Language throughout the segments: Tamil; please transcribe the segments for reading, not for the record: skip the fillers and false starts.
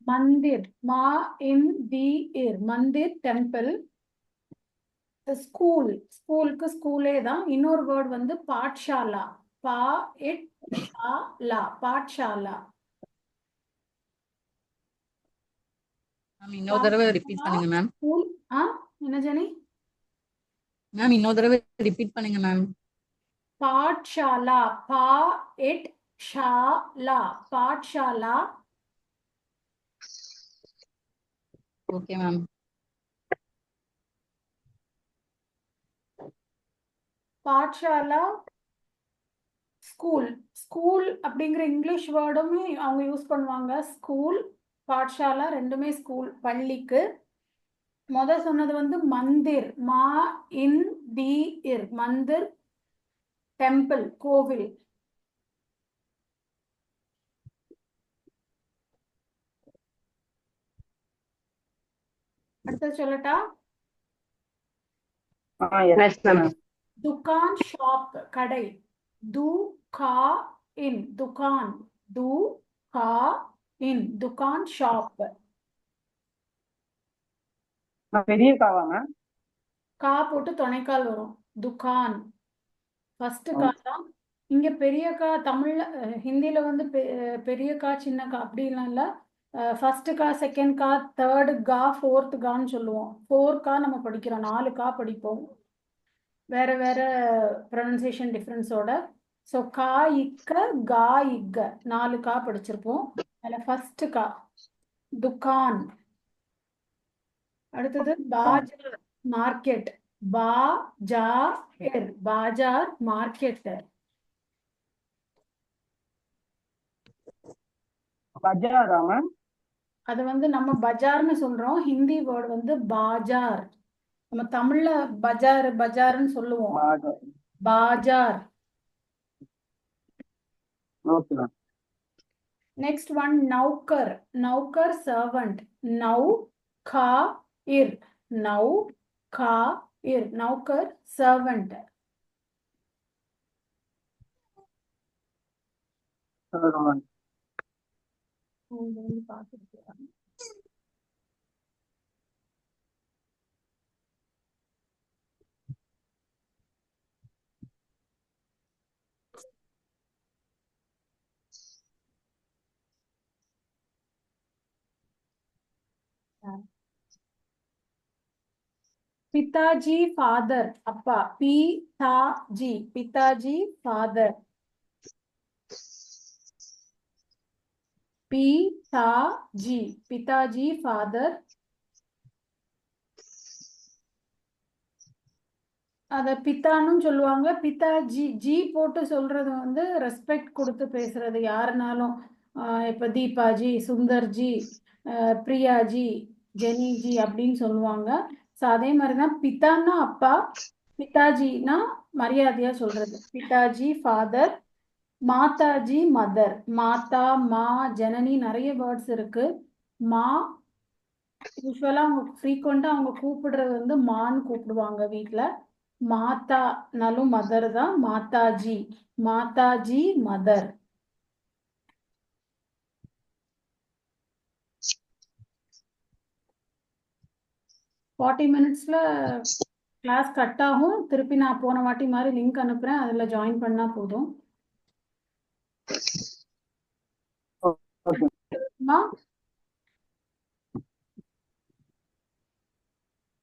Mandir, ma in the ir. Mandir, temple. School, ஸ்கூலுக்கு ஸ்கூலே தான். இன்னொரு வேர்ட் வந்து பாட்ஷாலா. பா இட் ஷா லா, பாட்ஷாலா. மேம் இன்னொரு தடவை ரிப்பீட் பண்ணுங்க மேம். ஸ்கூல். என்ன ஜெனி? மேம் இன்னொரு தடவை ரிப்பீட் பண்ணுங்க மேம். பாட்ஷாலா, பா இட் ஷா லா, பாட்ஷாலா. Okay ma'am. பாட்ஷாலா ஸ்கூல். ஸ்கூல் அப்படிங்கிற இங்கிலீஷ் வேர்டுமே அவங்க யூஸ் பண்ணுவாங்க. ஸ்கூல், பாட்ஷாலா ரெண்டுமே ஸ்கூல், பள்ளிக்கு. சொன்னது வந்து மந்திர், மா இன் தி இர். மந்திர், டெம்பிள், கோவில். அடுத்தது சொல்லட்டா? துகான், ஷாப், கடை. து கா இன், துகான். து கா இன், துகான், ஷாப். பெரிய காவா மேம்? கா போட்டு துணைக்கால் வரும். துகான் ஃபர்ஸ்ட் கா தான். இங்க பெரிய கா தமிழ்ல, ஹிந்தில வந்து பெரிய கா சின்ன கா அப்படிலாம் இல்ல. ஃபர்ஸ்ட் கா, செகண்ட் கா, தேர்டு கா, ஃபோர்த் கான்னு சொல்லுவோம். 4 கா நம்ம படிக்கிறோம், 4 கா படிப்போம், வேற வேற ப்ரொனன்சியேஷன் டிஃப்ரென்ஸோட. ஸோ கா இக்க, கா இக்க, 4 கா படிச்சிருப்போம். அதில் ஃபர்ஸ்ட் கா துக்கான். அடுத்தது பாஜார், மார்க்கெட். பா ஜா எர், பாஜார், மார்க்கெட். பஜாரா மேம்? அது வந்து நம்ம பஜார்னு சொல்றோம், ஹிந்தி வேர்டு வந்து பாஜார். நம்ம தமிழ்ல பஜார் பஜார்னு சொல்லுவோம். பாஜார். Okay ma'am. நெக்ஸ்ட் ஒன் நௌக்கர். நௌக்கர், சர்வன்ட். நௌ கா இர், நௌ கா இர், நௌக்கர், சர்வன்ட். பார்த்துருக்கேன். பிதாஜி, ஃபாதர், அப்பா. பி தா ஜி, பிதாஜி, ஃபாதர். பி தா ஜி, பிதாஜி, ஃபாதர். அத பித்தான்னு சொல்லுவாங்க. பிதாஜி, ஜி போட்டு சொல்றது வந்து ரெஸ்பெக்ட் கொடுத்து பேசுறது யாருனாலும். இப்ப தீபாஜி, சுந்தர்ஜி, பிரியாஜி, ஜெனிஜி அப்படின்னு சொல்லுவாங்க. ஸோ அதே மாதிரிதான் பித்தான்னா அப்பா, பிதாஜினா மரியாதையா சொல்றது. பிதாஜி, ஃபாதர். மாதாஜி, மதர். மாதா, மா, ஜனனி, நிறைய வேர்ட்ஸ் இருக்கு. மா யூஸ்வலா அவங்க ஃப்ரீக்வெண்டா அவங்க கூப்பிடுறது வந்து மான்னு கூப்பிடுவாங்க வீட்டுல. மாதானாலும் மதர் தான். மாதாஜி, மாதாஜி, மதர். ஃபார்ட்டி மினிட்ஸ்ல கிளாஸ் கட் ஆகும். திருப்பி நான் போன வாட்டி மாதிரி லிங்க் அனுப்புறேன், அதுல ஜாயின் பண்ணா போதும்.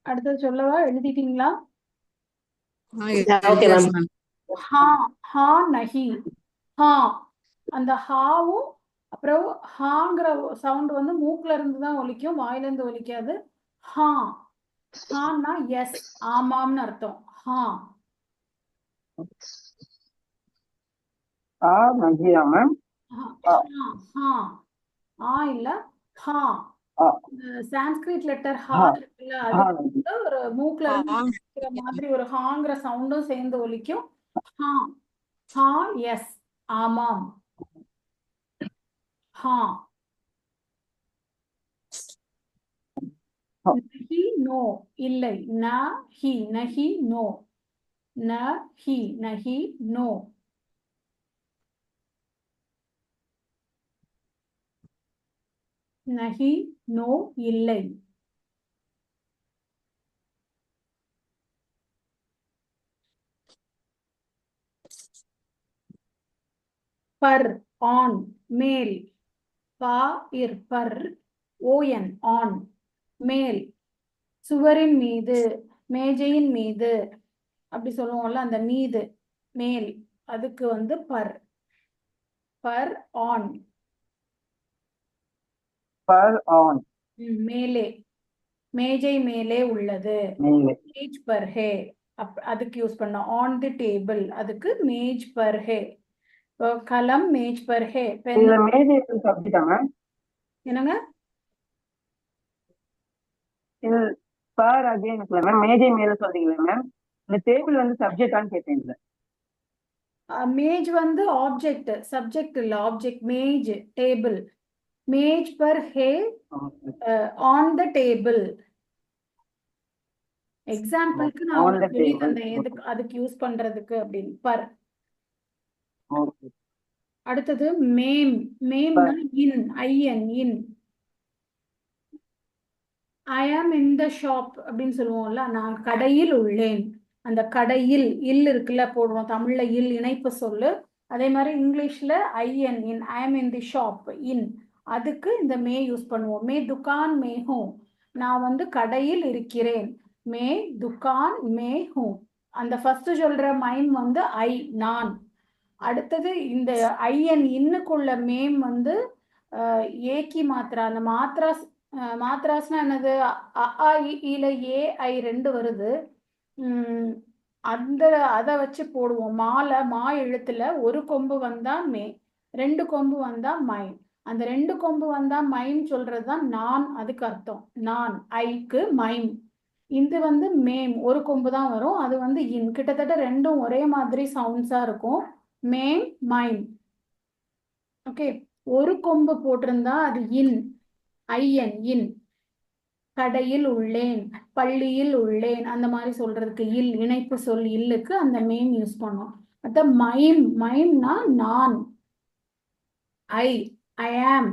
அடுத்தது சொல்லவா? எழுதிட்டீங்களா? ஹா, ஹா, நஹி. ஹா, அந்த ஹாவும் அப்புறம் ஹாங்கிற சவுண்ட் வந்து மூக்குல இருந்து தான் ஒலிக்கும், வாயில இருந்து ஒலிக்காது. ஹா, ஹான்னா எஸ், ஆமாம்னு அர்த்தம். ஹா. மேம்? ஹா, ஆ இல்ல, ஹா. சான்ஸ்கிரிட் லெட்டர் ஹா இருக்குல்ல, அது வந்து ஒரு மூக்குல இருந்து மாதிரி ஒரு ஹாங்கிற சவுண்டும் சேர்ந்து ஒலிக்கும். ஹா, ஹா, எஸ், ஆமாம். ஹா. நஹி, நோ, இல்லை. நஹி, நஹி, நோ. நஹி நஹி நோ. நஹி நோ இல்லை. பர் ஆன் மேல். பா இர் பர் ஓஎன் ஆன் மேல். சுவரின் மீது மேஜையின் மீது அப்படி சொல்லுவோம்ல அந்த மீது மேல் அதுக்கு வந்து per. Per on per on மேலே மேஜை மேலே உள்ளது. மேலே. மேஜ் பர் ஹே அதுக்கு யூஸ் பண்ணோம். ஆன் தி டேபிள் அதுக்கு மேஜ் பர் ஹே. கலம் மேஜ் பர் ஹே. பென் இதுல மேஜை சப்ஜெக்டா மேம்? என்னங்க? இது பர் அகைன் இருக்குல்ல மேம், மேஜை மேல சொல்றீங்களா மேம்? இந்த டேபிள் வந்து சப்ஜெக்டான்னு கேட்டேன் இதுல. மேஜ் வந்து ஆப்ஜெக்ட், சப்ஜெக்ட் இல்ல ஆப்ஜெக்ட். மேஜ் டேபிள். மேஜ் பர் ஹே ஆன் த டேபிள். எக்ஸாம்பிளுக்கு நான் On the உங்களுக்கு சொல்லி table. தந்தேன் எதுக்கு அதுக்கு யூஸ் பண்றதுக்கு அப்படின்னு. பர். ஓகே. அடுத்தது மேம். மேம்னா இன் ஐஎன் இன். ஐ ஆம் இன் த ஷாப் அப்படின்னு சொல்லுவோம்ல, நான் கடையில் உள்ளேன். அந்த கடையில் இல் இருக்குல்ல போடுவோம் தமிழ்ல இல் இணைப்பு சொல்லு. அதே மாதிரி இங்கிலீஷ்ல ஐஎன் இன். ஐ ஆம் இன் தி ஷாப் இன். அதுக்கு இந்த மே யூஸ் பண்ணுவோம். மே துகான் மே ஹூ. நான் வந்து கடையில் இருக்கிறேன். மே துகான் மே ஹூ. அந்த ஃபர்ஸ்ட் சொல்ற மைம் வந்து ஐ நான். அடுத்தது இந்த ஐஎன் இன்னுக்குள்ள மேம் வந்து ஏக்கி மாத்திரா. அந்த மாத்ராஸ் மாத்ராஸ்னா என்னது? அ இல ஏ ஐ ரெண்டு வருது. அந்த அதை வச்சு போடுவோம். மால மா எழுத்துல ஒரு கொம்பு வந்தா மே, ரெண்டு கொம்பு வந்தா மைம். அந்த ரெண்டு கொம்பு வந்தா மைம் சொல்றதுதான் நான். அதுக்கு அர்த்தம் நான் ஐக்கு மைம். இது வந்து மேம் ஒரு கொம்பு தான் வரும். அது வந்து இன். கிட்டத்தட்ட ரெண்டும் ஒரே மாதிரி சவுண்ட்ஸா இருக்கும். Ma'am mime. ஓகே. ஒரு கொம்பு போட்டிருந்தா அது இன் ஐஎன் இன். கடையில் உள்ளேன், பள்ளியில் உள்ளேன் அந்த மாதிரி சொல்றதுக்கு இல் இணைப்பு சொல் இல்லுக்கு அந்த மேம் யூஸ் பண்ணோம். அத்த மைம். மைம்னா நான். ஐ ஐ ஆம்.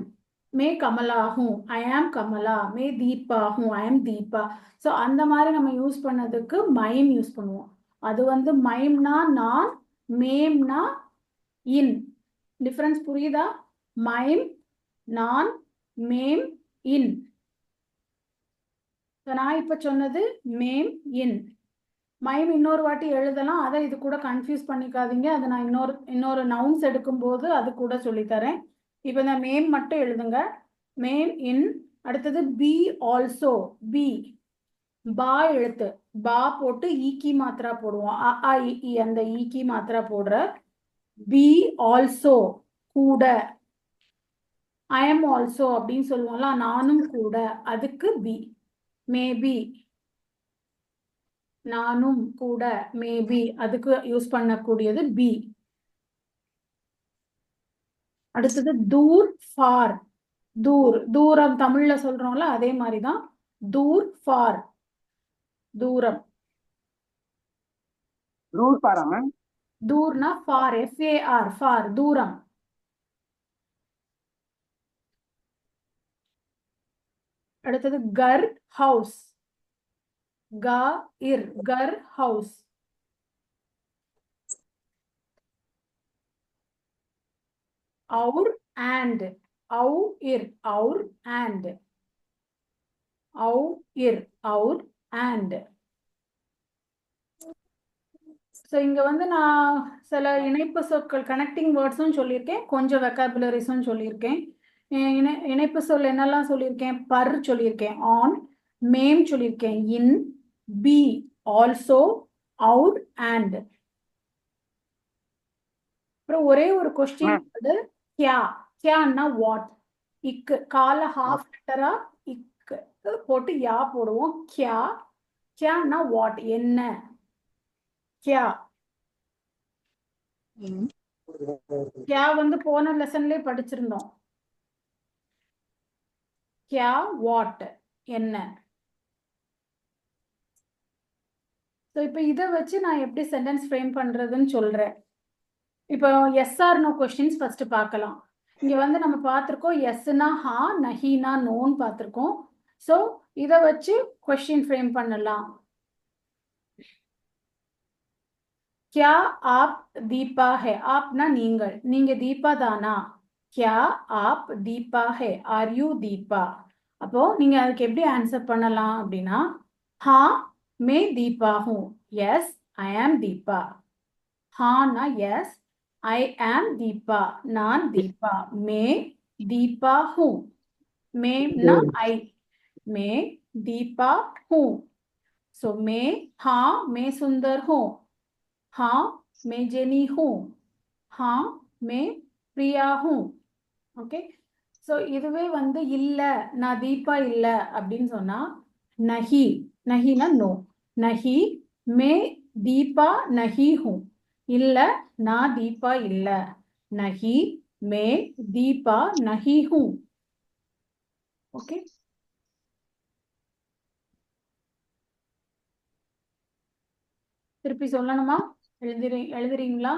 மே கமலா ஹூ. ஐ ஆம் கமலா. மே தீபா ஹூ. ஐ ஆம் தீபா. ஸோ அந்த மாதிரி நம்ம யூஸ் பண்ணதுக்கு மைம் யூஸ் பண்ணுவோம். அது வந்து மைம்னா நான், மேம்னா இன். டிஃபரன்ஸ் புரியுதா? மைம் நான், மேம் இன். நான் இப்ப சொன்னது மேம் இன். மைம் இன்னொரு வாட்டி எழுதலாம். அதை இது கூட கன்ஃபியூஸ் பண்ணிக்காதீங்க. அதை நான் இன்னொரு நவுன்ஸ் எடுக்கும்போது அது கூட சொல்லித்தரேன். இப்போ இந்த மேம் மட்டும் எழுதுங்க. மேம் இன். அடுத்தது பி ஆல்சோ. பி பா எழுத்து. பா போட்டு ஈக்கி மாத்திரா போடுவோம். அ இ அந்த ஈக்கி மாத்திரா போடுற. பி ஆல்சோ கூட. ஐ எம் ஆல்சோ அப்படின்னு சொல்லுவோம்ல, நானும் கூட. அதுக்கு பி. மேபி நானும் கூட. மேபி அதுக்கு யூஸ் பண்ணக்கூடியது பி. அடுத்தது தூர் ஃபார். தூர் தூரம் தமிழ்ல சொல்றோம்ல அதே மாதிரிதான். தூர் ஃபார் தூரம். ரூல் பாரா மேம்? தூர்னா ஃபார் FAR ஃபார் தூரம். அடுத்தது கர் ஹவுஸ். க இர் கர் house. our and au ir our and au ir our and. So இங்க வந்து நான் சில இணைப்பு சொற்கள் கனெக்டிங் வேர்ட்ஸும் சொல்லியிருக்கேன், கொஞ்சம் வெக்காபுலரிஸும் சொல்லியிருக்கேன். இணைப்பு சொல் என்னெல்லாம் சொல்லியிருக்கேன்? பர் சொல்லியிருக்கேன், ஆன். மேம் சொல்லியிருக்கேன், in. By also, out, and. அப்புறம் ஒரே ஒரு கொஸ்டின் வந்து கியா. கியான்னா வாட். இக்கு கால ஹாஃப் லெட்டரா இக்கு போட்டு யா போடுவோம். கியா. கியான்னா வாட் என்ன. கியா. கியா வந்து போன லெசன்லயே படிச்சிருந்தோம். கியா வாட் என்ன. ஸோ இப்போ இதை வச்சு நான் எப்படி சென்டென்ஸ் ஃப்ரேம் பண்றதுன்னு சொல்றேன். இப்போ yes or no questions first பார்க்கலாம். இங்க வந்து நம்ம பார்த்துருக்கோம் எஸ்னா ஹா, நஹினா நோன்னு பார்த்துருக்கோம். ஸோ இதை வச்சு கொஸ்டின் ஃப்ரேம் பண்ணலாம். क्या आप दीपा है? आपना நீங்கள், நீங்க தீபா தானா? क्या आप दीपा है? Are you Deepa? அப்போ நீங்க அதுக்கு எப்படி ஆன்சர் பண்ணலாம் அப்படின்னா, हाँ मैं दीपा हूँ. Yes I am Deepa. हाँ ना यस, आई एम दीपा, நான் दीपा. मैं दीपा हूँ. मैं ना आई, मैं दीपा हूँ. सो मैं, हाँ मैं सुंदर हूँ. हाँ मैं जेनी हूँ. हाँ मैं பிரியா हूँ. ஓகே, ஸோ இதுவே வந்து இல்லை நான் தீபா இல்லை அப்படின்னு சொன்னா நஹி, நஹினா நோ. நஹி மே தீபா நஹி ஹூ, இல்லை நான் தீபா இல்லை. நஹி மே தீபா நஹி ஹூ. ஓகே, திருப்பி சொல்லணுமா? எழுதுறீங்களா?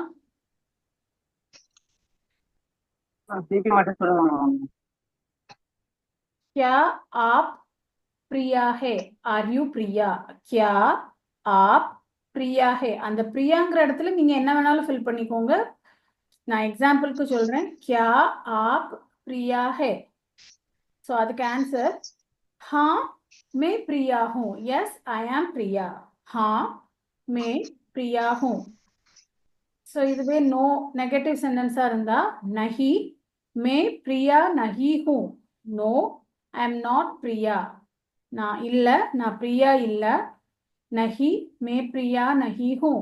திருப்பி மட்டும் சொல்லுங்க மேம். क्या आप प्रिया है? आर यू प्रिया? क्या आप प्रिया है? அந்த பிரியாங்கிற இடத்துல நீங்க என்ன வேணாலும் ஃபில் பண்ணிக்கோங்க. நான் எக்ஸாம்பிளுக்கு சொல்றேன். क्या आप प्रिया है? ஸோ அதுக்கு ஆன்சர் हाँ मैं प्रिया हूँ. यस आई एम प्रिया. हाँ मैं प्रिया हूँ. ஸோ இதுவே நோ நெகட்டிவ் சென்டென்ஸா இருந்தா நஹி மே பிரியா நஹி ஹூ. No I am not Priya, நான் இல்ல, நான் பிரியா இல்ல. நஹி மே பிரியா நஹி ஹூ.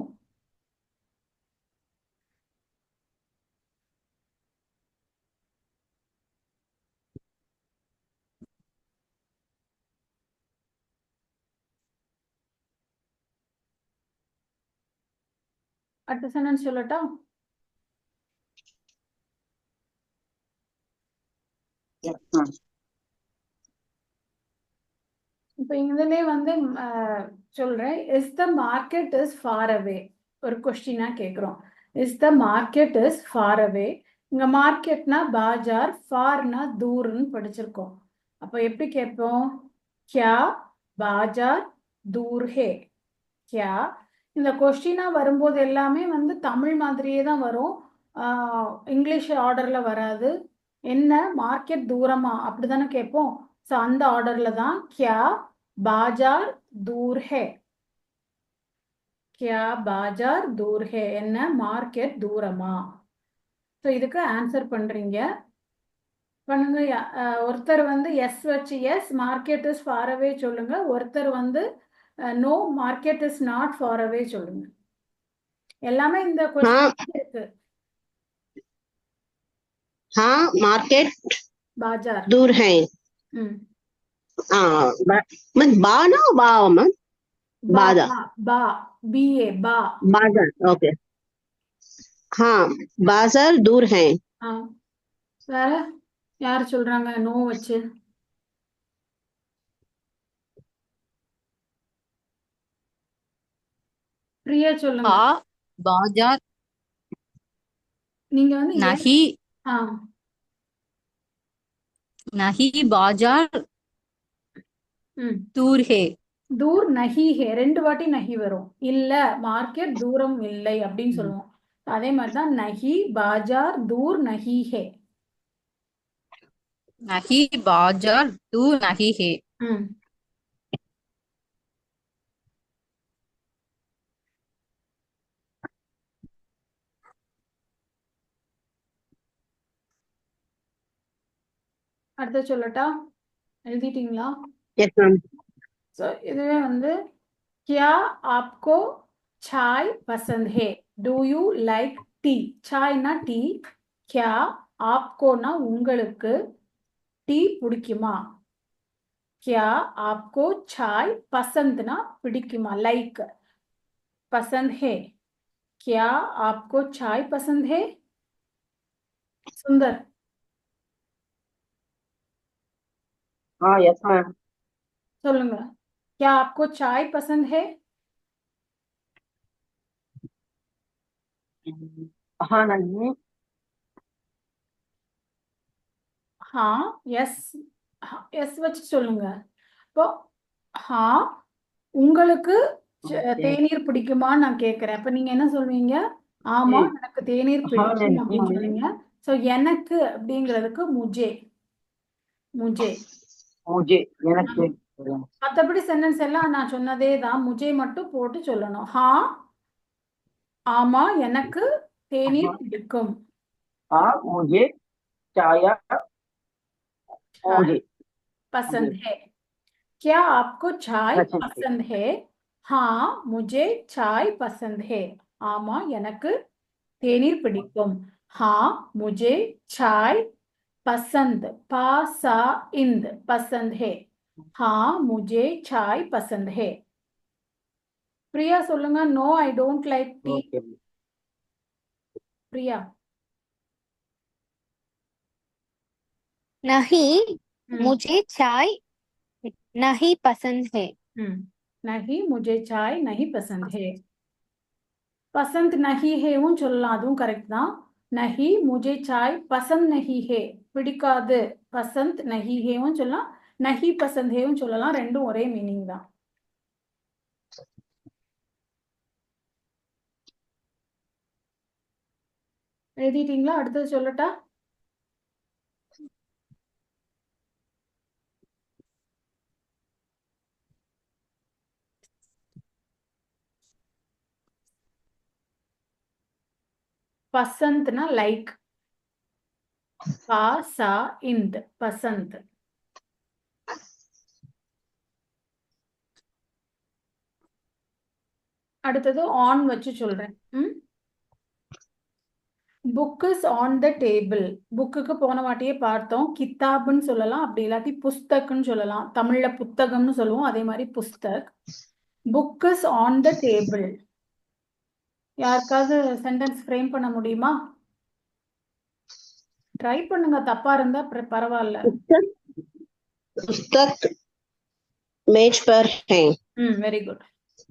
அடுத்த சென்டென்ஸ் சொல்லட்டா? Yes, ma'am. இப்போ இதுலயே வந்து சொல்றேன். Is the market is far away, ஒரு கொஸ்டினா கேட்குறோம். Is the market is far away. இங்க மார்க்கெட்னா பாஜார், ஃபார்னா தூர்னு படிச்சிருக்கோம். அப்போ எப்படி கேட்போம்? क्या बाजार दूर है? क्या, இந்த கொஸ்டினா வரும்போது எல்லாமே வந்து தமிழ் மாதிரியே தான் வரும், இங்கிலீஷ் ஆர்டர்ல வராது. என்ன மார்க்கெட் தூரமா அப்படிதானே கேட்போம். ஸோ அந்த ஆர்டர்ல தான் क्या बाजार दूर है. क्या बाजार दूर है, என்ன மார்க்கெட் தூரமா. ஸோ இதுக்கு ஆன்சர் பண்றீங்க. பண்ணுங்க. ஒருத்தர் வந்து எஸ் வச்சு yes market is far away சொல்லுங்க. ஒருத்தர் வந்து no market is not far away சொல்லுங்க. எல்லாமே இந்த கொஸ்டின் இருக்கு. हाँ मार्केट बाजार दूर है. मैं बा ना बा मैम, बाजार बा BA बा बाजार ओके. हाँ बाजार दूर है. வேற யார் சொல்றாங்க நோ வச்சு? பிரியா சொல்லுங்க. हाँ बाजार நீங்க வந்து नहीं, ஆ नहीं बाजार दूर है. தூர் நஹி ஹே, ரெண்டு வாட்டி நஹி வரும். இல்ல மார்க்கெட் தூரம் இல்லை அப்படின்னு சொல்லுவோம். அதே மாதிரிதான் நஹி பாஜார் தூர் நஹி ஹே. नहीं बाजार दूर नहीं है. அடுத்த சொல்லட்டா? எழுதிட்டீங்களா? Yes ma'am. ஸோ இதுவே வந்து क्या आपको चाय पसंद है? Do you like T? Saina tea, क्या आपकोனா உங்களுக்கு, டீ பிடிக்குமா. क्या आपको चाय पसंदना பிடிக்குமா, லைக், पसंद है. क्या आपको चाय पसंद है? सुंदर yes ma'am. சொல்லுங்க. क्या आपको चाय पसंद है? हाँ नहीं ஹா எஸ் எஸ் வச்சு சொல்லுங்க. இப்போ ஹா உங்களுக்கு தேநீர் பிடிக்குமான்னு நான் கேட்கிறேன். அப்ப நீங்க என்ன சொல்வீங்க? ஆமா எனக்கு தேநீர் हाँ பிடிக்கும் नहीं அப்படின்னு में சொல்றீங்க. ஸோ எனக்கு அப்படிங்கிறதுக்கு முஜே முஜே. मुझे எனக்கு மற்றபடி சென்டென்ஸ் எல்லாம் நான் சொன்னதே தான். முஜே மட்டும் போட்டு சொல்லணும். ஹா ஆமா எனக்கு தேநீர் பிடிக்கும். हाँ मुझे चाय मुझे पसंद है. क्या आपको चाय पसंद है पसंद है? हाँ मुझे चाय पसंद है. ஆமா எனக்கு தேநீர் பிடிக்கும். हाँ मुझे चाय पसंद पासा इंद पसंद है. हाँ मुझे चाय पसंद है. प्रिया சொல்லுங்க. No I don't like tea. Okay Priya. नहीं हम्म मुझे चाय नहीं पसंद है। नहीं मुझे चाय नहीं पसंद है. पसंद नहीं है உம் சொல்லலாம். அதுவும் கரெக்ட் தான். नहीं मुझे चाय पसंद नहीं है பிடிக்காது. पसंद नहीं है உம் சொல்லலாம். नहीं पसंद है உம் சொல்லலாம். ரெண்டும் ஒரே மீனிங் தான். எழுதிட்டீங்களா? அடுத்தது சொல்லட்டா? பசந்த்னா லைக். பா சா இந்த் பசந்த். அடுத்தது ஆன் வச்சு சொல்றேன். Book is on the table. புக்குக்கு போன வாட்டியே பார்த்தோம். கித்தாப்னு சொல்லலாம், அப்படி இல்லாட்டி புஸ்தக்னு சொல்லலாம். தமிழ்ல புத்தகம்னு சொல்லுவோம், அதே மாதிரி புஸ்தக். Book is on the table. யாருக்காவது சென்டென்ஸ் ஃப்ரேம் பண்ண முடியுமா? ட்ரை பண்ணுங்க. தப்பா இருந்தா பரவாயில்ல. पुस्तक मेज पर है. Very good.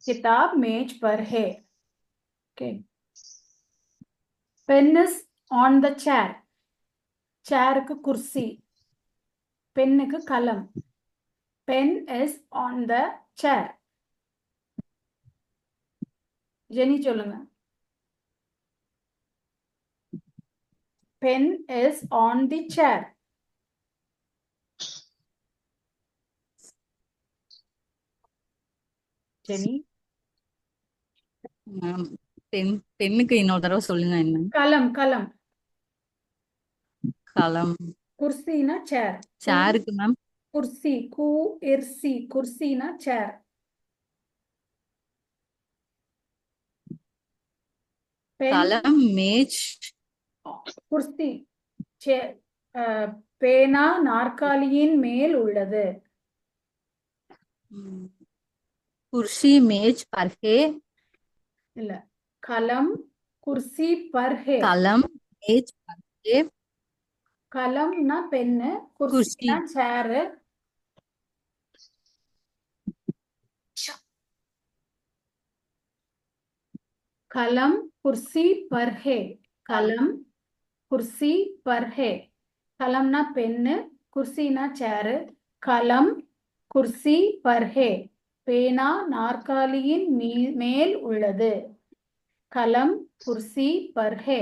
किताब मेज पर है. Okay. Pen is on the chair. चेयருக்கு कुर्सी, पेन्னுக்கு कलम. Pen is on the chair. Jenny சொல்லுங்க. Pen is on the chair. Jenny. பெண்ணுக்கு இன்னொரு தடவை சொல்லுங்க. என்ன? कलम कलम. களம். कुर्सीனா चेयर. சேருக்கு மேம் कुर्सी कु इर्सी कुर्सीना चेयर. पेन களம் மேஜ் कुर्सी பேனா நாற்காலியின் மேல் உள்ளது. குர்சி மேஜ் பர்ஹே. இல்ல, கலம் குர்சி பர் ஹே. களம் மேஜ் பர்ஹே. கலம்னா பென்னு, குர்சினா சேரு. கலம் குர்சி பர் ஹே. கலம் குர்சி பர் ஹே. கலம்னா பென்னு, குர்சினா சேரு. கலம் குர்சி பர் ஹே. பேனா நாற்காலியின் மேல் உள்ளது. கலம் குர்சி பர் ஹே.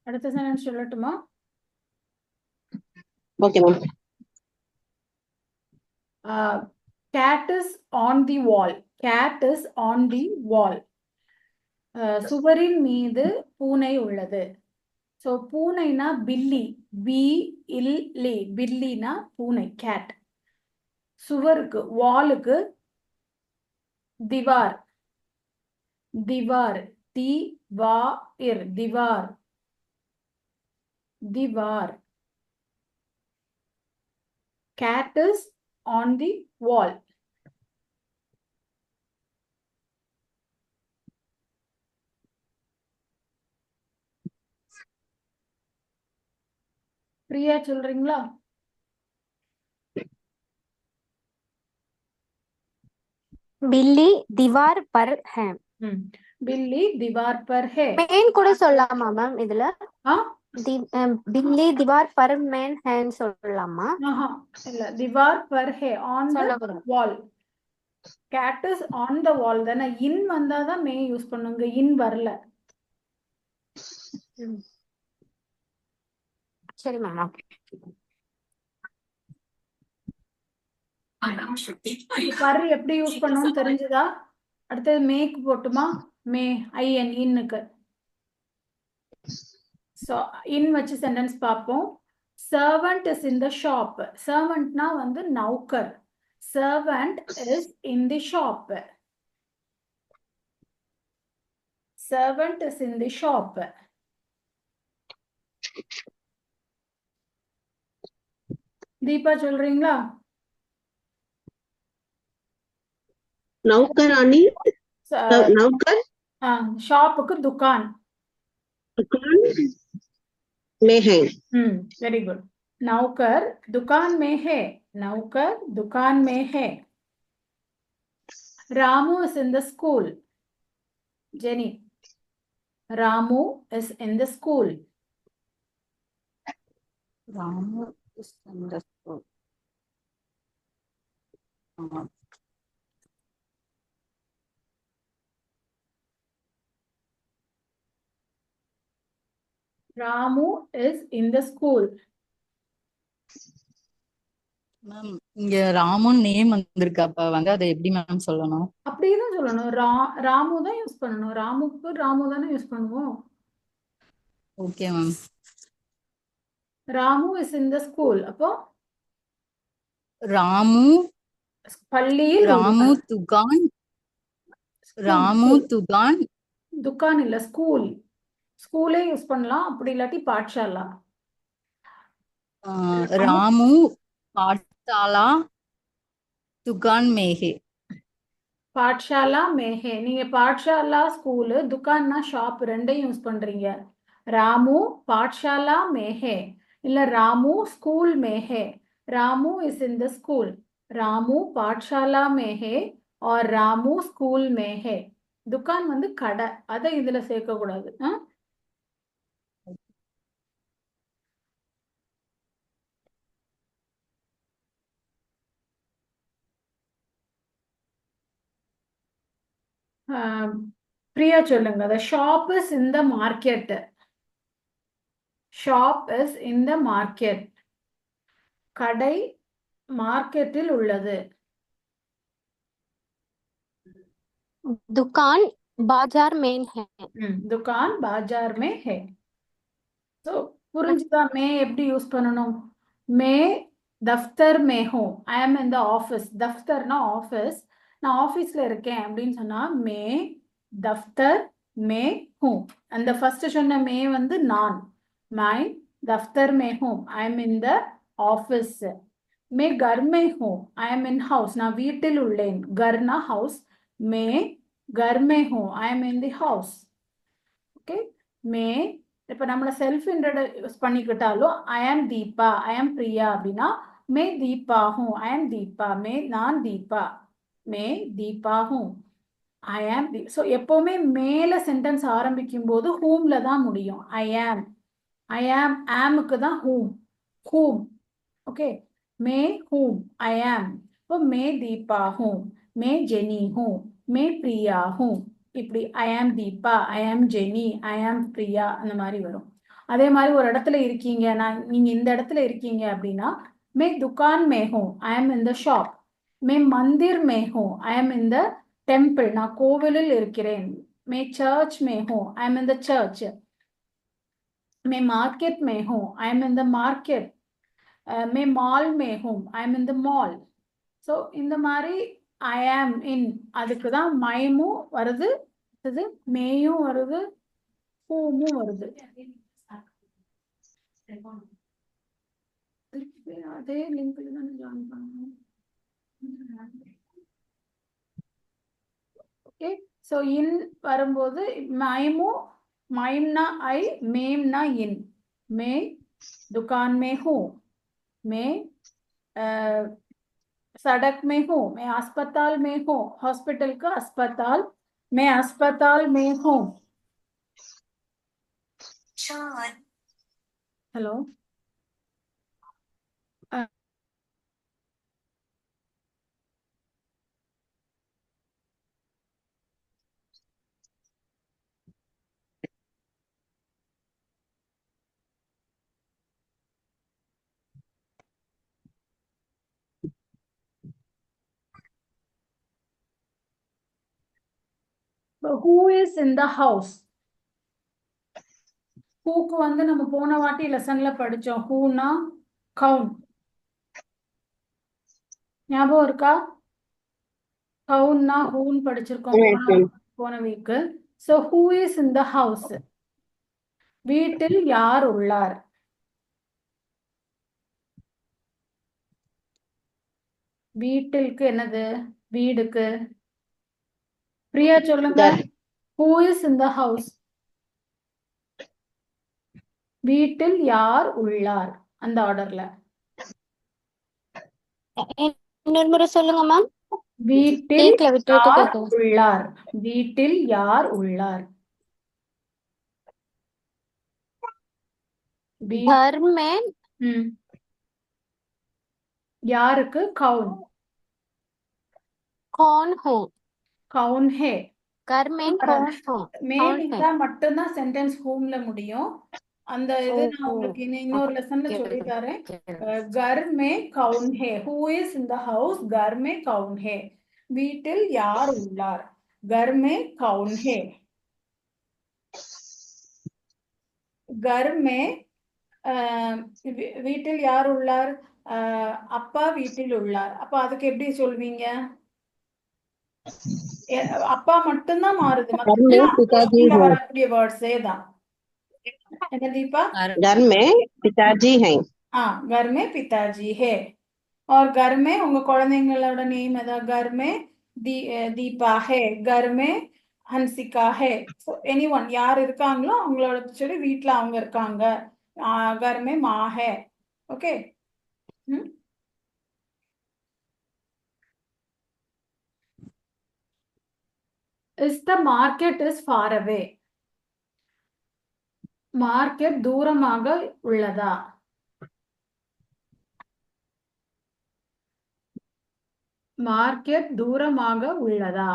அடுத்த சென்டென்ஸ் சொல்லட்டுமா? Okay ma'am. cat is on the wall. cat is on the wall. சுவரின் மீது பூனை உள்ளது. ஸோ பூனைனா பில்லி. பி இல் லி. பில்லினா பூனை, கேட். சுவருக்கு வாலுக்கு திவார். திவார் தி வா இர் திவார். திவார். cat is on the wall. Priya சொல்றீங்களா? बिल्ली दीवार पर है बिल्ली दीवार पर है मेन கூட சொல்லலாமா மேம் இதுல ஆ बिल्ली दीवार पर मैन हैன்னு சொல்லலாமா ஆஹா இல்ல दीवार पर है on the சொல்லக்கூடாது wall cat is on the wall தானே in வந்தாதான் மே யூஸ் பண்ணுங்க in வரல சரி மேம் பர் எப்படி யூஸ் பண்ணணும்னு தெரிஞ்சுதா அடுத்தது மேக்கு போட்டுமா மே ஐஎன் இன்னுக்கு ஸோ இன் வச்சு சென்டென்ஸ் பார்ப்போம் servant is in the shop சர்வன்ட்னா வந்து நௌக்கர் servant is in the shop servant is in the shop Deepa சொல்றீங்களா नौकर आणि नौकर ஷாப்புக்கு துக்கான் दुकान में है वेरी गुड नौकर दुकान में है नौकर दुकान में है Ramu is in the school Jenny Ramu is in the school Ramu is in the school. Ramu is in the school ma'am இங்க ராமுன் நேம் வந்திருக்கு அப்ப வந்து அதை எப்படி மேம் சொல்லணும் அப்படியே தான் சொல்லணும் ராமு தான் யூஸ் பண்ணணும் ராமுக்கு ராமு தானே யூஸ் பண்ணுவோம் okay ma'am Ramu is in the school அப்போ ராமு பள்ளியில் ராமு துகான் ராமு துகான் துக்கான் இல்ல ஸ்கூல் ஸ்கூலே யூஸ் பண்ணலாம் அப்படி இல்லாட்டி பாட்ஷாலா ராமு பாட்சாலா துகான் மேஹே பாட்ஷாலா மேஹே நீங்க பாட்ஷாலா ஸ்கூலு துக்கான்னா ஷாப் ரெண்டையும் யூஸ் பண்றீங்க ராமு பாட்ஷாலா மேஹே இல்ல ராமு ஸ்கூல் மேஹே Ramu is in the school Ramu பாட்ஷாலா மேஹே और ராமு ஸ்கூல் மேஹே துக்கான் வந்து கடை அதை இதுல சேர்க்க கூடாது பிரியா சொல்லுங்க the shop is in the market shop is in the market கடை மார்க்கெட்டில் உள்ளது दुकान बाजार में है दुकान बाजार में है तो புரிஞ்சுதா மே எப்படி யூஸ் பண்ணணும் மே தஃப்தர் மே ஹூ ஐ ஆம் இன் த ஆஃபீஸ் தஃப்தர்னா ஆஃபீஸ் நான் ஆஃபீஸ்ல இருக்கேன் அப்படின்னு சொன்னா மே தஃப்தர் மே ஹூ அந்த ஃபர்ஸ்ட் சொன்ன மே வந்து நான் மை தஃப்தர் மே ஹூ I am in the office மே கர் மே ஹூ ஐ எம் இன் ஹவுஸ் நான் வீட்டில் உள்ளேன் கர்னா ஹவுஸ் மே घर में हूँ I am in the house okay மே இப்போ நம்மள செல்ஃப் இன்ட்ரோடியூஸ் பண்ணிக்கிட்டாலும் ஐ ஆம் தீபா ஐ ஆம் பிரியா அப்படின்னா மே தீபா ஹூம் ஐ ஆம் தீபா மே நான் தீபா மே தீபா ஹூம் ஐ ஆம் ஸோ எப்போவுமே மேல சென்டென்ஸ் ஆரம்பிக்கும் போது ஹூம்ல தான் முடியும் ஐ ஆம் ஆமுக்கு தான் ஹூம் ஓகே மே ஹூம் ஐ ஆம் இப்போ மே தீபா ஹூம் மே ஜெனி ஹூம் மே பிரியா ஹூம் இப்படி ஐ ஆம் தீபா ஐ ஆம் ஜெனி ஐ ஆம் பிரியா அந்த மாதிரி வரும் அதே மாதிரி ஒரு இடத்துல இருக்கீங்க நீங்க இந்த இடத்துல இருக்கீங்க அப்படின்னா மே துக்கான் மே ஹூம் ஐ ஆம் இன் த ஷாப் மே மந்திர் மே ஹூம் ஐ ஆம் இன் த டெம்பிள் நான் கோவிலில் இருக்கிறேன் மே சர்ச் மே ஹூம் ஐ ஆம் இன் த சர்ச் மே மார்க்கெட் மே ஹூம் ஐ ஆம் இன் த மார்க்கெட் மே மால் மே ஹூம் ஐ ஆம் இன் த மால் ஸோ இந்த மாதிரி ஐ ஆம் இன் அதுக்கு தான் மைமும் வருது இது மேயும் வருது ஹூமும் வருது அதே லிங்க்ல தான் ஜாயின் பண்ணணும் ஓகே ஸோ இன் வரும்போது மைம்னா ஐ மேம்னா இன் மே துக்கான் மே ஹூ மே सड़क में हूँ, मैं अस्पताल में हूँ, हॉस्पिटल का अस्पताल, मैं अस्पताल में हूँ। Hello who is in the house? Hook வந்து நம்ம போன வாட்டி லெசன்ல படிச்சோம். ஹூனா கவுன், ஞாபகம் இருக்கா? கவுன்னா ஹூன்னு படிச்சிருக்கோம் போன week. So who is in the house? வீட்டில் யார் உள்ளார்? வீட்டிற்கு என்னது? வீடுக்கு. பிரியா சொல்லுங்க. Who is in the house? வீட்டில் யார் உள்ளார்? அந்த ஆர்டர்ல. இன்னொரு முறை சொல்லுங்க மேம். வீட்டில் கேக்கல, விட்டு விட்டு யார் கேக்குது. உள்ளார்? வீட்டில் யார் உள்ளார்? घर में ம். யாருக்கு? கவுன். कौन हो? கவுன் ஹே. घर में कौन हो? மே कौन है? விட்டா மட்டும்தான் சென்டென்ஸ் ஹோம்ல முடியும். அந்த இது நான் உங்களுக்கு இன்னொரு லெசன்ல சொல்லி தரேன். கர் மே கவுன் ஹே. Who is in the house? கர் மே கவுன் ஹே. வீட்டில் யார் உள்ளார்? கர் மே கவுன் ஹே. கர் மே வீட்டில் யார் உள்ளார்? அப்பா வீட்டில் உள்ளார். அப்ப அதுக்கு எப்படி சொல்வீங்க? அப்பா மட்டும்தான் மாறுது. வரக்கூடிய வேர்ட்ஸே தான். என்ன தீபா? घर में पिताजी हैं। घर में पिताजी है. और घर में உங்க குழந்தைங்களோட நேம் ஏதாவது? घर में दीपा है, घर में हंसिका है. एनीवन யார் இருக்காங்களோ அவங்களோட சொல்லி வீட்ல அவங்க இருக்காங்க. घर में माँ है. Okay. Is the market is far away? Market தூரமாக உள்ளதா? மார்க்கெட் தூரமாக உள்ளதா?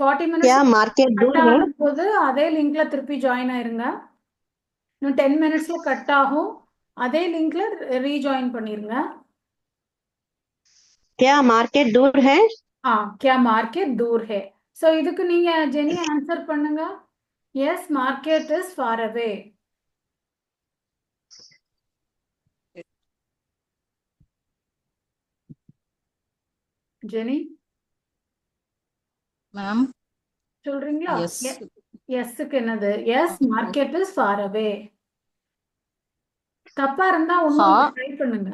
40 क्या மினிட்ஸ் मार्केट दूर கட் है? ஆகும்போது அதே லிங்க்ல திருப்பி ஜாயின் ஆயிருங்க. இன்னும் 10 மினிட்ஸ்ல கட் ஆகும். அதே லிங்க்ல ரீஜாயின் பண்ணிருங்க. क्या मार्केट दूर है? क्या मार्केट दूर है? சோ இதுக்கு நீங்க ஜெனி ஆன்சர் பண்ணுங்க. Yes, market is far away. Jeni ma'am சொல்றீங்களா? எஸ் எஸ்க்கு என்னது? Yes, market is far away. தப்பா இருந்தா ஒன்னும் ட்ரை பண்ணுங்க.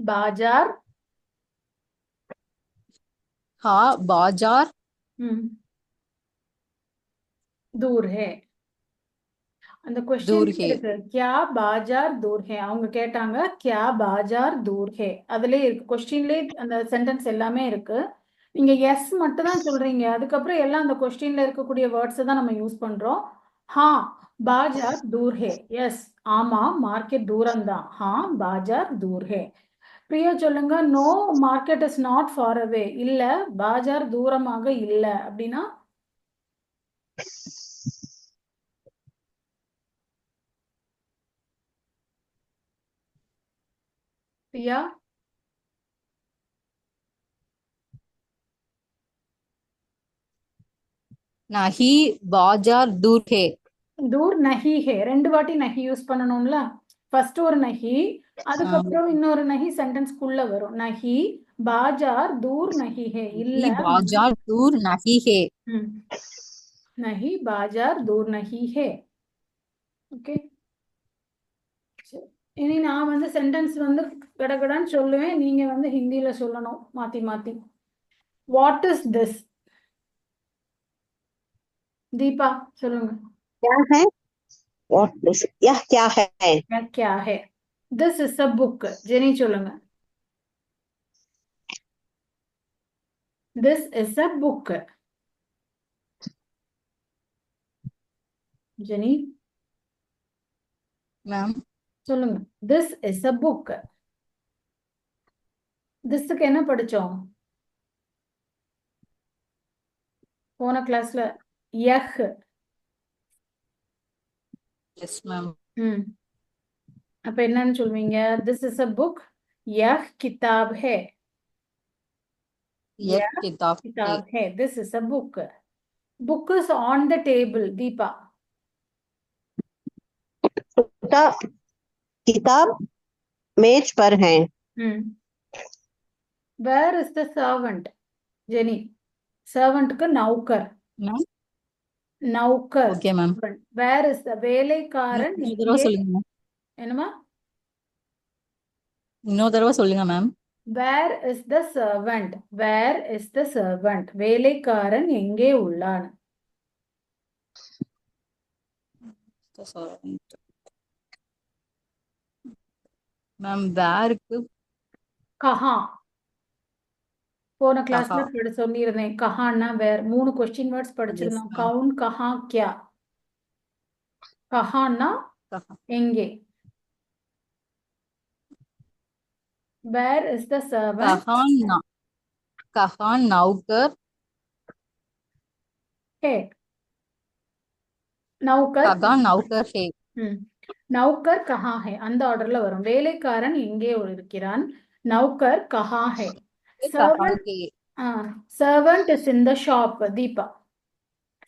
बाजार हाँ बाजार दूर है. அந்த दूर क्वेश्चन है இருக்கு. क्या बाजार दूर है? அவங்க கேட்டாங்க क्या बाजार दूर है. அதுலயே இருக்கு, क्वेश्चनலயே அந்த சென்டென்ஸ் எல்லாமே இருக்கு. நீங்க எஸ் மட்டும் தான் சொல்றீங்க. அதுக்கப்புறம் எல்லாம் அந்த क्वेश्चनல இருக்கக்கூடிய வேர்ட்ஸ் தான் நம்ம யூஸ் பண்றோம். हाँ बाजार दूर है. எஸ், ஆமா மார்க்கெட் தூரம் தான். हाँ बाजार दूर है. பிரியா சொல்லுங்க. No market is not far away. இல்ல பாஜார் தூரமாக இல்ல அப்படின்னா பிரியா नहीं बाजार दूर है. தூர் நஹி ஹே. ரெண்டு வாட்டி நஹி யூஸ் பண்ணணும்ல. ஃபர்ஸ்ட் ஒரு நஹி, அதுக்கப்புறம் இன்னொரு நஹி சென்டென்ஸ்க்குள்ள வரும். நஹி பாஜார் தூர் நஹி ஹே. இல்ல बाजार दूर नहीं है. நஹி பாஜார் தூர் நஹி ஹே. ஓகே. இனி நான் வந்து சென்டென்ஸ் வந்து கடகடான்னு சொல்லுவேன். நீங்க வந்து ஹிந்தியில சொல்லணும் மாத்தி மாத்தி. What is this? தீபா சொல்லுங்க. क्या है? What is यह क्या है? क्या है? This is a book. Jenny சொல்லுங்க. This is a book. Jenny ma'am சொல்லுங்க. This is a book. Thisக்கு என்ன படிச்சோம் போன கிளாஸ்ல? யஹ். Yes ma'am. அப்ப என்னன்னு சொல்வீங்க? This is a book. யஹ் கிதாப் है. एक किताब है. किताब है. This is a book. Book is on the table. Deepa. किताब मेज पर है. Where is the servant? Jenny. Servant க்கு நௌக்கர். மேம் நௌக்கர். Okay ma'am. Where is the வேலைக்காரன்? இன்னொரு தடவை சொல்லுங்க மேம். என்னமா? இன்னொரு தடவை சொல்லுங்க ma'am. Where is the servant? Where is the servant? வேலைக்காரன் எங்கே உள்ளான்? மேம் வேருக்கு கஹா. போன கிளாஸ்ல சொல்லியிருந்தேன். கஹான்னா வேர். 3 கொஸ்டின் வேர்ட்ஸ் படிச்சிருந்தோம். கவுன், கஹா, கியா. கஹான்னா எங்கே? Where is the servant? कहाँ नौकर है. நௌக்கர். कहाँ नौकर है. நௌக்கர் கஹா ஹே. அந்த ஆர்டர்ல வரும். வேலைக்காரன் எங்கே இருக்கிறான்? நௌக்கர் கஹா ஹே. Servant is in the shop. Deepa.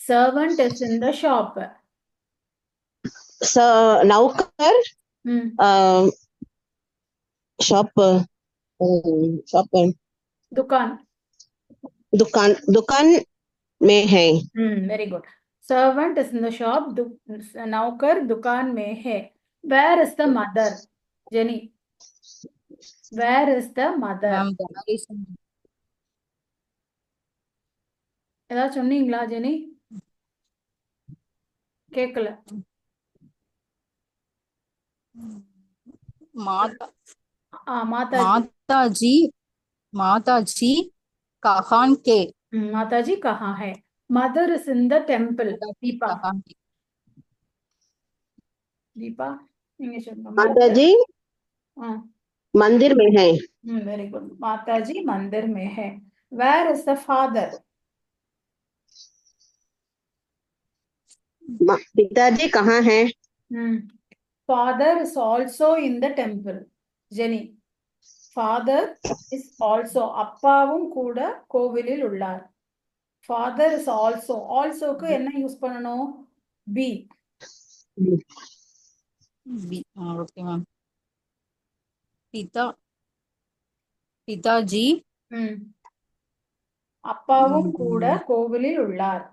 Servant is in the shop. नौकर शॉप दुकान. दुकान में है. Very good. Servant is in the shop. नौकर दुकान में है. Where is the mother? Jenny. Where is the mother? ஏதாவது சொன்னீங்களா ஜெனி? கேக்கல. माताजी कहाँ के. माताजी कहाँ है? Mother is in the temple. Deepa. Deepa, நீங்க சொல்லுங்க. माताजी मंदिर में है. Very good. माताजी मंदिर में है. Where is the father? पिताजी कहाँ है? Father is also in the temple. Jenny. Father is also. அப்பாவும் கூட கோவிலில் உள்ளார். Father is also. alsoக்கு என்ன யூஸ் பண்ணணும்? be. Okay ma'am. பிதாஜி அப்பாவும் கூட கோவிலில் உள்ளார்.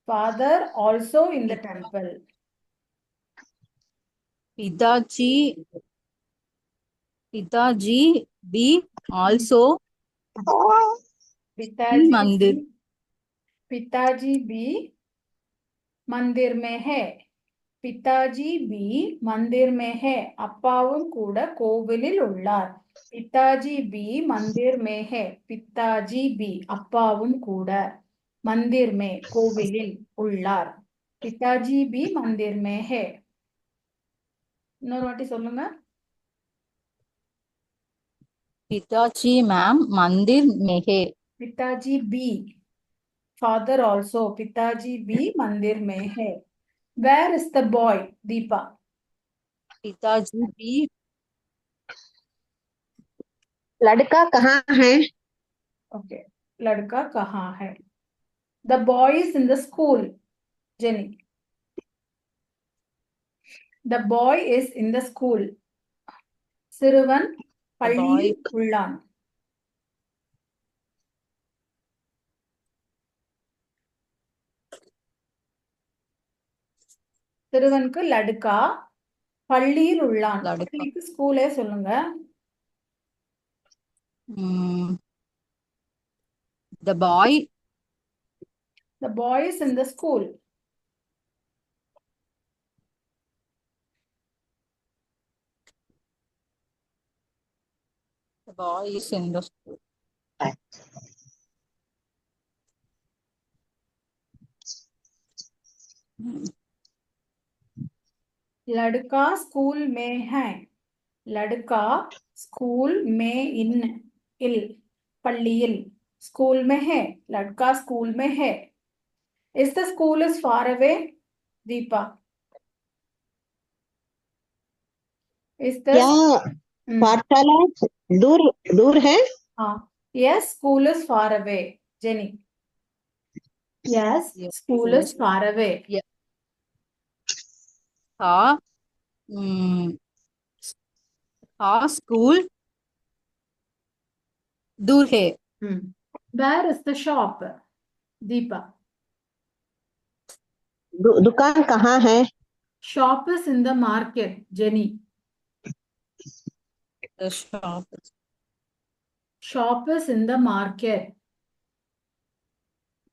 Father also in the temple. पिताजी भी also मंदिर. पिताजी भी मंदिर में है. पिताजी भी मंदिर में है. அப்பாவும் கூட கோவிலில் உள்ளார். पिताजी भी मंदिर में है. पिताजी भी அப்பாவும் கூட मंदिर में கோவிலில் உள்ளார். पिताजी भी मंदिर में है. இன்னொரு வாட்டி சொல்லுங்க. पिताजी मैम मंदिर में है. पिताजी भी. Father also. पिताजी भी मंदिर में है. Where is the boy? Deepa. पिताजी भी. लड़का कहाँ है? Okay. लड़का कहाँ है? The boy is in the school. Jenny. The boy is in the school. சிறுவன் பள்ளியில் உள்ளான். சிறுவனுக்கு லடுக்கா, பள்ளியில் உள்ளான். பள்ளிக்கு ஸ்கூலே சொல்லுங்க. The boy is in the school. boys in the school. लड़का स्कूल में है लड़का स्कूल में इल पள்ளியில் स्कूल में है लड़का स्कूल में है is the school is far away Deepa is the क्या पाठशाला दूर दूर है? हाँ yes school is far away Jenny yes Yes. school is far away Ha school दूर है. where is the shop Deepa दुकान कहाँ है? shop is in the market Jenny The shop is in the market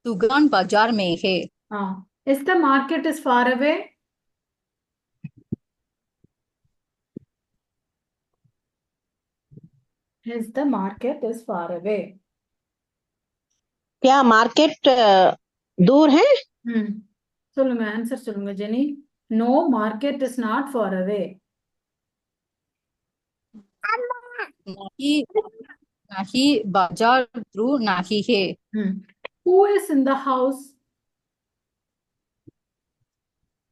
दुकान बाजार में है. is the market is far away is the market is far away क्या मार्केट दूर है? சொல்லுங்க ஆன்சர் சொல்லுங்க Jenny no market is not far away नहीं बाजार दूर नहीं है. who is in the house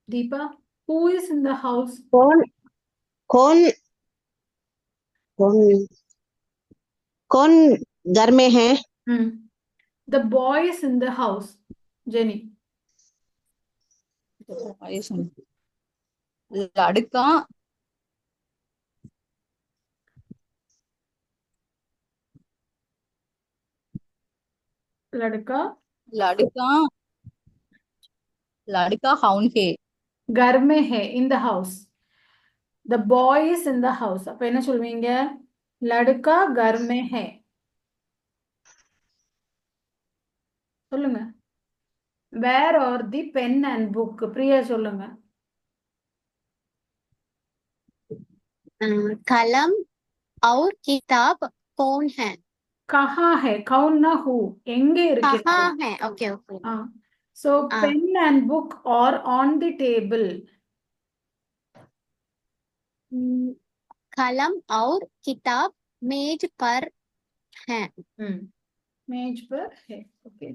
Deepa who is in the house कौन कौन कौन कौन घर में है? the boy is in the house Jenny लड़का लड़का लड़का हाउन है. घर में है in the house the boy is in the house அப்ப என்ன சொல்வீங்க लड़का घर में है சொல்லுங்க where are the pen and book Priya சொல்லுங்க कलम और किताब कौन है कहाँ है कौन ना who எங்கே இருக்கிறது कहाँ है okay okay so pen and book are on the table कलम और किताब मेज पर है मेज पर है ओके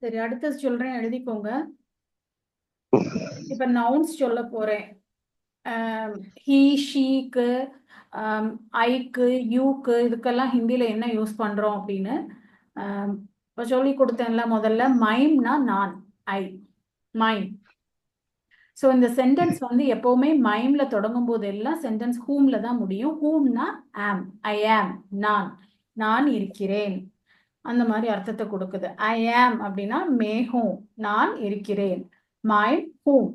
சரி அடுத்தது சொல்றேன் எழுதிக்கோங்க இப்ப நவுன்ஸ் சொல்ல போறேன் ஹீ ஷீக்கு ஐக்கு யூக்கு இதுக்கெல்லாம் ஹிந்தியில என்ன யூஸ் பண்றோம் அப்படின்னு இப்போ சொல்லி கொடுத்தேன்ல முதல்ல மைம்னா நான் ஐ மைம் ஸோ இந்த சென்டென்ஸ் வந்து எப்பவுமே மைம்ல தொடங்கும் போது எல்லாம் சென்டென்ஸ் ஹூம்ல தான் முடியும் ஹூம்னா ஆம் ஐ ஆம் நான் இருக்கிறேன் அந்த மாதிரி அர்த்தத்தை கொடுக்குது ஐ ஆம் அப்படின்னா மே ஹூம் நான் இருக்கிறேன் மை ஹூம்